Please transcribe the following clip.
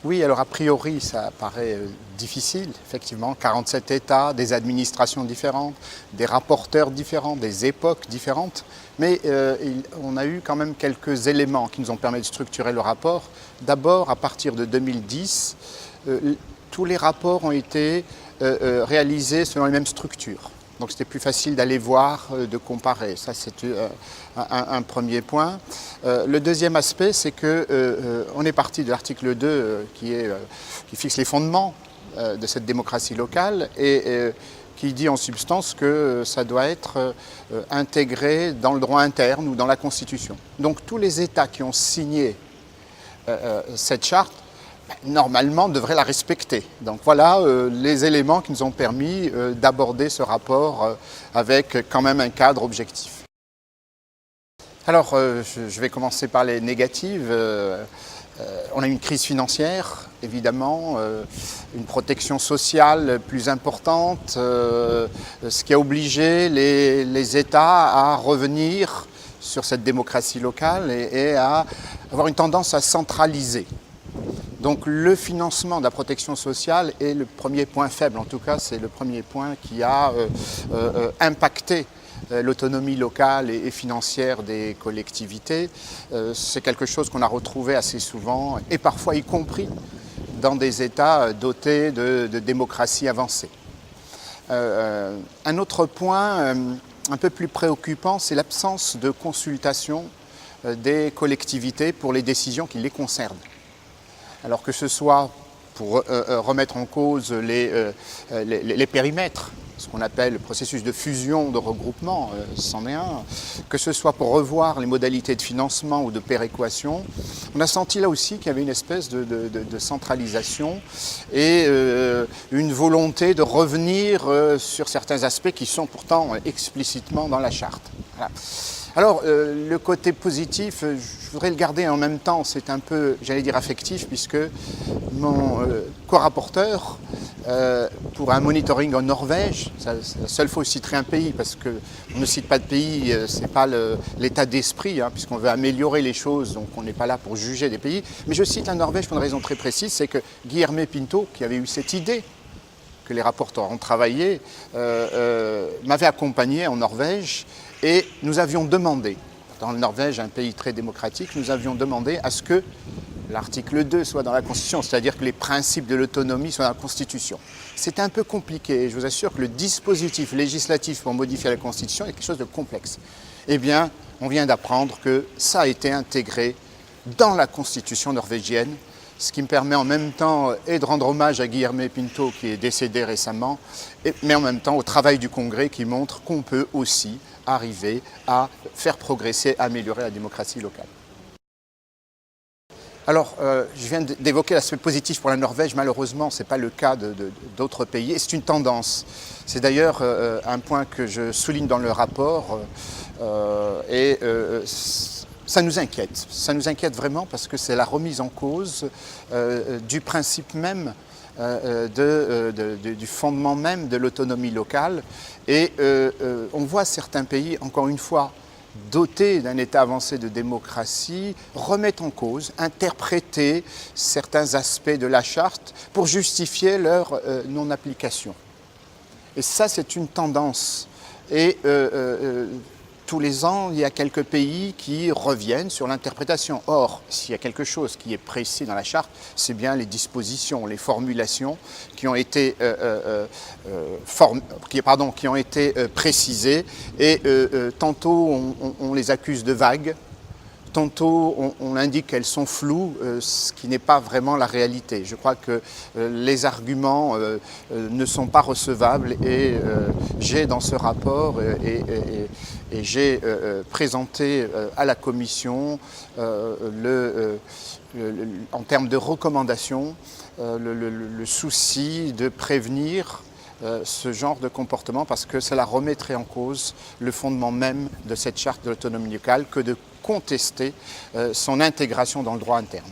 Oui, alors a priori, ça paraît difficile, effectivement. 47 États, des administrations différentes, des rapporteurs différents, des époques différentes. Mais on a eu quand même quelques éléments qui nous ont permis de structurer le rapport. D'abord, à partir de 2010, tous les rapports ont été réalisés selon les mêmes structures. Donc c'était plus facile d'aller voir, de comparer. Ça, c'est un premier point. Le deuxième aspect, c'est qu'on est parti de l'article 2 qui fixe les fondements de cette démocratie locale et qui dit en substance que ça doit être intégré dans le droit interne ou dans la Constitution. Donc tous les États qui ont signé cette charte, normalement, devrait la respecter. Donc voilà les éléments qui nous ont permis d'aborder ce rapport avec quand même un cadre objectif. Alors, je vais commencer par les négatives. On a une crise financière, évidemment, une protection sociale plus importante, ce qui a obligé les États à revenir sur cette démocratie locale et à avoir une tendance à centraliser. Donc le financement de la protection sociale est le premier point faible, en tout cas c'est le premier point qui a impacté l'autonomie locale et financière des collectivités. C'est quelque chose qu'on a retrouvé assez souvent et parfois y compris dans des États dotés de démocratie avancée. Un autre point un peu plus préoccupant, c'est l'absence de consultation des collectivités pour les décisions qui les concernent. Alors que ce soit pour remettre en cause les périmètres, ce qu'on appelle le processus de fusion, de regroupement, c'en est un, que ce soit pour revoir les modalités de financement ou de péréquation, on a senti là aussi qu'il y avait une espèce de centralisation et une volonté de revenir sur certains aspects qui sont pourtant explicitement dans la charte. Voilà. Alors, le côté positif, je voudrais le garder en même temps, c'est un peu, j'allais dire affectif, puisque mon co-rapporteur pour un monitoring en Norvège, c'est la seule fois où je citerai un pays, parce qu'on ne cite pas de pays, c'est pas l'état d'esprit, puisqu'on veut améliorer les choses, donc on n'est pas là pour juger des pays. Mais je cite la Norvège pour une raison très précise, c'est que Guillermo Pinto, qui avait eu cette idée, que les rapporteurs ont travaillé, m'avait accompagné en Norvège et nous avions demandé, dans la Norvège, un pays très démocratique, nous avions demandé à ce que l'article 2 soit dans la Constitution, c'est-à-dire que les principes de l'autonomie soient dans la Constitution. C'est un peu compliqué, je vous assure que le dispositif législatif pour modifier la Constitution est quelque chose de complexe. Eh bien, on vient d'apprendre que ça a été intégré dans la Constitution norvégienne, ce qui me permet en même temps de rendre hommage à Guillermo Pinto qui est décédé récemment, mais en même temps au travail du Congrès qui montre qu'on peut aussi arriver à faire progresser, à améliorer la démocratie locale. Alors, je viens d'évoquer l'aspect positif pour la Norvège, malheureusement ce n'est pas le cas d'autres pays et c'est une tendance. C'est d'ailleurs un point que je souligne dans le rapport ça nous inquiète vraiment parce que c'est la remise en cause du principe même, du fondement même de l'autonomie locale. Et on voit certains pays, encore une fois, dotés d'un état avancé de démocratie, remettre en cause, interpréter certains aspects de la charte pour justifier leur non-application. Et ça, c'est une tendance. Et tous les ans, il y a quelques pays qui reviennent sur l'interprétation. Or, s'il y a quelque chose qui est précis dans la charte, c'est bien les dispositions, les formulations qui ont été, précisées. Et tantôt, on les accuse de vagues, tantôt on indique qu'elles sont floues, ce qui n'est pas vraiment la réalité. Je crois que les arguments ne sont pas recevables et j'ai dans ce rapport et j'ai présenté à la Commission en termes de recommandations le souci de prévenir ce genre de comportement parce que cela remettrait en cause le fondement même de cette charte de l'autonomie locale que de contester son intégration dans le droit interne.